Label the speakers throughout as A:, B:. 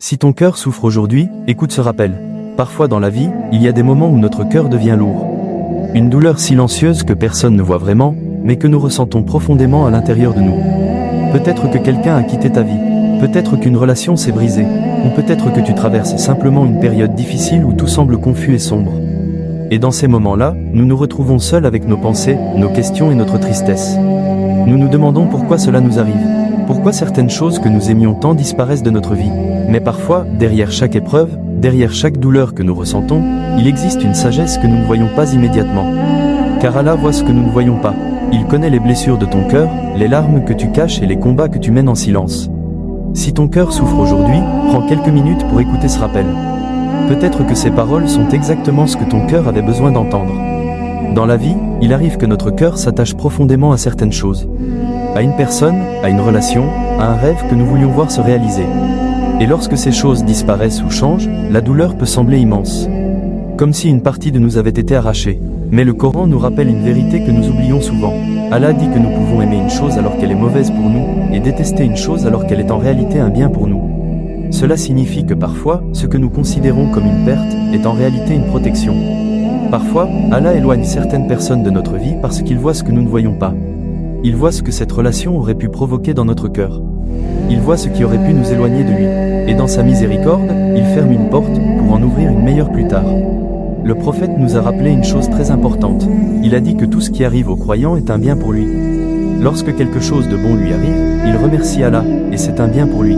A: Si ton cœur souffre aujourd'hui, écoute ce rappel. Parfois dans la vie, il y a des moments où notre cœur devient lourd. Une douleur silencieuse que personne ne voit vraiment, mais que nous ressentons profondément à l'intérieur de nous. Peut-être que quelqu'un a quitté ta vie, peut-être qu'une relation s'est brisée, ou peut-être que tu traverses simplement une période difficile où tout semble confus et sombre. Et dans ces moments-là, nous nous retrouvons seuls avec nos pensées, nos questions et notre tristesse. Nous nous demandons pourquoi cela nous arrive. Pourquoi certaines choses que nous aimions tant disparaissent de notre vie. Mais parfois, derrière chaque épreuve, derrière chaque douleur que nous ressentons, il existe une sagesse que nous ne voyons pas immédiatement. Car Allah voit ce que nous ne voyons pas. Il connaît les blessures de ton cœur, les larmes que tu caches et les combats que tu mènes en silence. Si ton cœur souffre aujourd'hui, prends quelques minutes pour écouter ce rappel. Peut-être que ces paroles sont exactement ce que ton cœur avait besoin d'entendre. Dans la vie, il arrive que notre cœur s'attache profondément à certaines choses. À une personne, à une relation, à un rêve que nous voulions voir se réaliser. Et lorsque ces choses disparaissent ou changent, la douleur peut sembler immense. Comme si une partie de nous avait été arrachée. Mais le Coran nous rappelle une vérité que nous oublions souvent. Allah dit que nous pouvons aimer une chose alors qu'elle est mauvaise pour nous, et détester une chose alors qu'elle est en réalité un bien pour nous. Cela signifie que parfois, ce que nous considérons comme une perte, est en réalité une protection. Parfois, Allah éloigne certaines personnes de notre vie parce qu'il voit ce que nous ne voyons pas. Il voit ce que cette relation aurait pu provoquer dans notre cœur. Il voit ce qui aurait pu nous éloigner de lui. Et dans sa miséricorde, il ferme une porte pour en ouvrir une meilleure plus tard. Le prophète nous a rappelé une chose très importante. Il a dit que tout ce qui arrive au croyant est un bien pour lui. Lorsque quelque chose de bon lui arrive, il remercie Allah, et c'est un bien pour lui.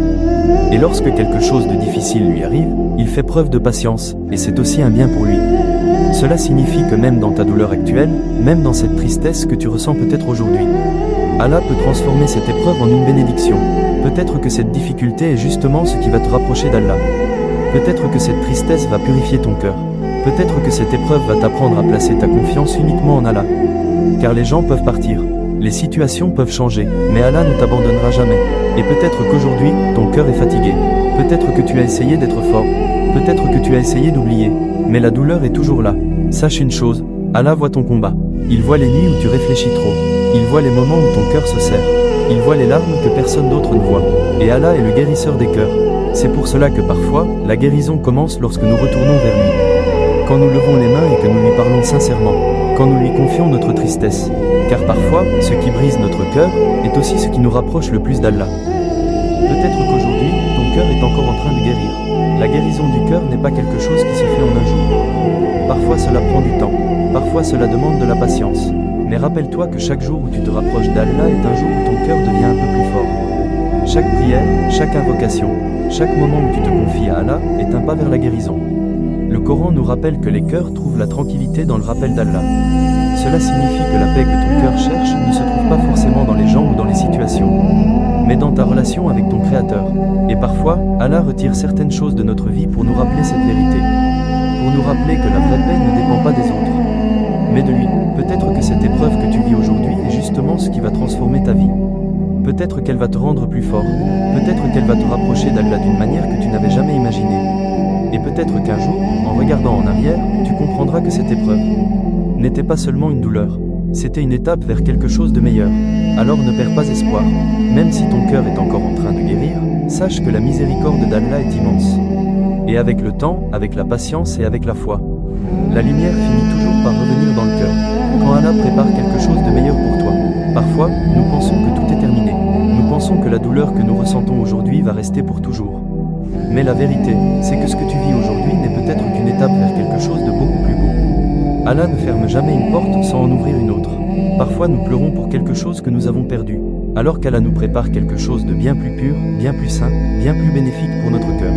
A: Et lorsque quelque chose de difficile lui arrive, il fait preuve de patience, et c'est aussi un bien pour lui. Cela signifie que même dans ta douleur actuelle, même dans cette tristesse que tu ressens peut-être aujourd'hui, Allah peut transformer cette épreuve en une bénédiction. Peut-être que cette difficulté est justement ce qui va te rapprocher d'Allah. Peut-être que cette tristesse va purifier ton cœur. Peut-être que cette épreuve va t'apprendre à placer ta confiance uniquement en Allah. Car les gens peuvent partir, les situations peuvent changer, mais Allah ne t'abandonnera jamais. Et peut-être qu'aujourd'hui, ton cœur est fatigué. Peut-être que tu as essayé d'être fort. Peut-être que tu as essayé d'oublier. Mais la douleur est toujours là. Sache une chose, Allah voit ton combat. Il voit les nuits où tu réfléchis trop. Il voit les moments où ton cœur se serre. Il voit les larmes que personne d'autre ne voit. Et Allah est le guérisseur des cœurs. C'est pour cela que parfois, la guérison commence lorsque nous retournons vers lui. Quand nous levons les mains et que nous lui parlons sincèrement. Quand nous lui confions notre tristesse. Car parfois, ce qui brise notre cœur est aussi ce qui nous rapproche le plus d'Allah. Peut-être qu'aujourd'hui, ton cœur est encore en train de guérir. La guérison du cœur n'est pas quelque chose qui se fait en un jour. Parfois cela prend du temps, parfois cela demande de la patience. Mais rappelle-toi que chaque jour où tu te rapproches d'Allah est un jour où ton cœur devient un peu plus fort. Chaque prière, chaque invocation, chaque moment où tu te confies à Allah est un pas vers la guérison. Le Coran nous rappelle que les cœurs trouvent la tranquillité dans le rappel d'Allah. Cela signifie que la paix que ton cœur cherche ne se trouve pas forcément dans les gens ou dans les situations, mais dans ta relation avec ton Créateur. Et parfois, Allah retire certaines choses de notre vie pour nous rappeler cette vérité. Pour nous rappeler que la vraie paix ne dépend pas des autres, mais de lui. Peut-être que cette épreuve que tu vis aujourd'hui est justement ce qui va transformer ta vie. Peut-être qu'elle va te rendre plus fort. Peut-être qu'elle va te rapprocher d'Allah d'une manière que tu n'avais jamais imaginée. Et peut-être qu'un jour, en regardant en arrière, tu comprendras que cette épreuve n'était pas seulement une douleur. C'était une étape vers quelque chose de meilleur. Alors ne perds pas espoir. Même si ton cœur est encore en train de guérir, sache que la miséricorde d'Allah est immense. Et avec le temps, avec la patience et avec la foi, la lumière finit toujours par revenir dans le cœur. Quand Allah prépare quelque chose de meilleur pour toi, parfois, nous pensons que tout est terminé. Nous pensons que la douleur que nous ressentons aujourd'hui va rester pour toujours. Mais la vérité, c'est que ce que tu vis aujourd'hui n'est peut-être qu'une étape vers quelque chose de beaucoup plus beau. Allah ne ferme jamais une porte sans en ouvrir une autre. Parfois nous pleurons pour quelque chose que nous avons perdu, alors qu'Allah nous prépare quelque chose de bien plus pur, bien plus sain, bien plus bénéfique pour notre cœur.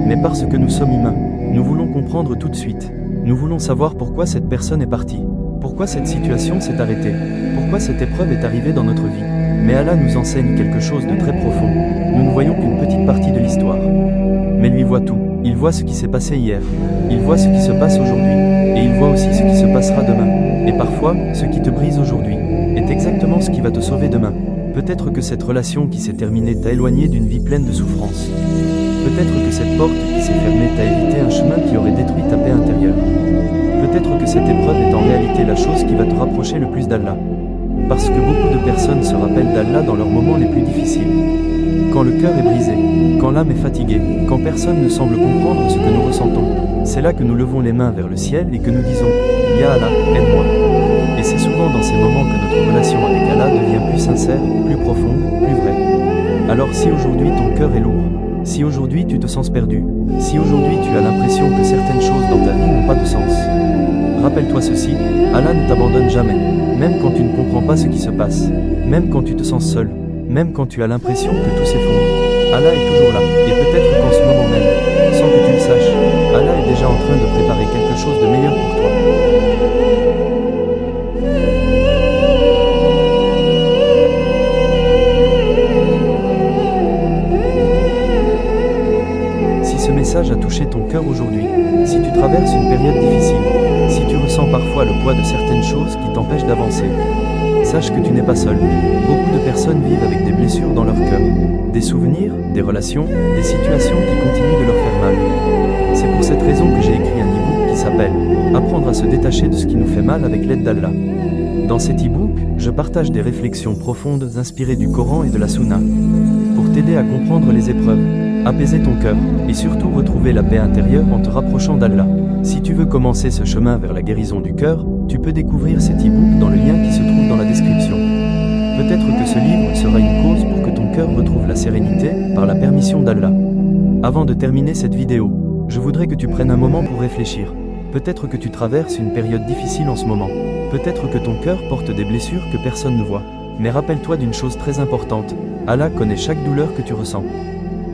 A: Mais parce que nous sommes humains, nous voulons comprendre tout de suite. Nous voulons savoir pourquoi cette personne est partie. Pourquoi cette situation s'est arrêtée. Pourquoi cette épreuve est arrivée dans notre vie. Mais Allah nous enseigne quelque chose de très profond. Nous ne voyons qu'une petite partie de l'histoire. Mais lui voit tout. Il voit ce qui s'est passé hier. Il voit ce qui se passe aujourd'hui. Et il voit aussi ce qui se passera demain. Et parfois, ce qui te brise aujourd'hui est exactement ce qui va te sauver demain. Peut-être que cette relation qui s'est terminée t'a éloigné d'une vie pleine de souffrance. Peut-être que cette porte qui s'est fermée t'a évité un chemin qui aurait détruit ta paix intérieure. Peut-être que cette épreuve est en réalité la chose qui va te rapprocher le plus d'Allah. Parce que beaucoup de personnes se rappellent d'Allah dans leurs moments les plus difficiles. Quand le cœur est brisé, quand l'âme est fatiguée, quand personne ne semble comprendre ce que nous ressentons, c'est là que nous levons les mains vers le ciel et que nous disons « Ya Allah, aide-moi ». Et c'est souvent dans ces moments que notre relation avec Allah devient plus sincère, plus profonde, plus vraie. Alors si aujourd'hui ton cœur est lourd, si aujourd'hui tu te sens perdu, si aujourd'hui tu as l'impression que certaines choses dans ta vie n'ont pas de sens, rappelle-toi ceci, Allah ne t'abandonne jamais, même quand tu ne comprends pas ce qui se passe, même quand tu te sens seul, même quand tu as l'impression que tout s'effondre. Allah est toujours là, et peut-être qu'en ce moment même, sans que tu le saches, Allah est déjà en train de préparer quelque chose de meilleur pour toi. Si ce message a touché ton cœur aujourd'hui, si tu traverses une période difficile, si tu ressens parfois le poids de certaines choses qui t'empêchent d'avancer, sache que tu n'es pas seul. Beaucoup de personnes vivent avec des blessures dans leur cœur, des souvenirs, des relations, des situations qui continuent de leur faire mal. C'est pour cette raison que j'ai écrit un e-book qui s'appelle « Apprendre à se détacher de ce qui nous fait mal avec l'aide d'Allah ». Dans cet e-book, je partage des réflexions profondes inspirées du Coran et de la Sunna pour t'aider à comprendre les épreuves, apaiser ton cœur et surtout retrouver la paix intérieure en te rapprochant d'Allah. Si tu veux commencer ce chemin vers la guérison du cœur, tu peux découvrir cet e-book dans le lien qui se trouve dans la description. Peut-être que ce livre sera une cause pour que ton cœur retrouve la sérénité par la permission d'Allah. Avant de terminer cette vidéo, je voudrais que tu prennes un moment pour réfléchir. Peut-être que tu traverses une période difficile en ce moment. Peut-être que ton cœur porte des blessures que personne ne voit. Mais rappelle-toi d'une chose très importante, Allah connaît chaque douleur que tu ressens.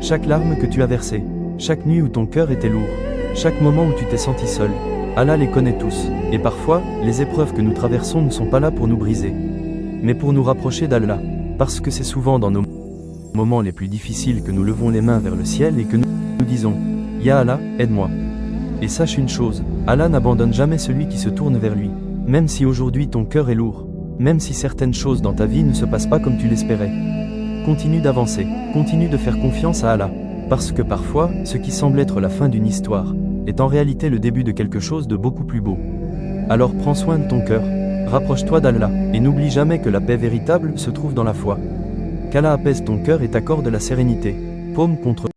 A: Chaque larme que tu as versée, chaque nuit où ton cœur était lourd, chaque moment où tu t'es senti seul, Allah les connaît tous, et parfois, les épreuves que nous traversons ne sont pas là pour nous briser, mais pour nous rapprocher d'Allah, parce que c'est souvent dans nos moments les plus difficiles que nous levons les mains vers le ciel et que nous disons « Ya Allah, aide-moi ». Et sache une chose, Allah n'abandonne jamais celui qui se tourne vers lui, même si aujourd'hui ton cœur est lourd, même si certaines choses dans ta vie ne se passent pas comme tu l'espérais. Continue d'avancer, continue de faire confiance à Allah, parce que parfois, ce qui semble être la fin d'une histoire, est en réalité le début de quelque chose de beaucoup plus beau. Alors prends soin de ton cœur, rapproche-toi d'Allah, et n'oublie jamais que la paix véritable se trouve dans la foi. Qu'Allah apaise ton cœur et t'accorde la sérénité, paume contre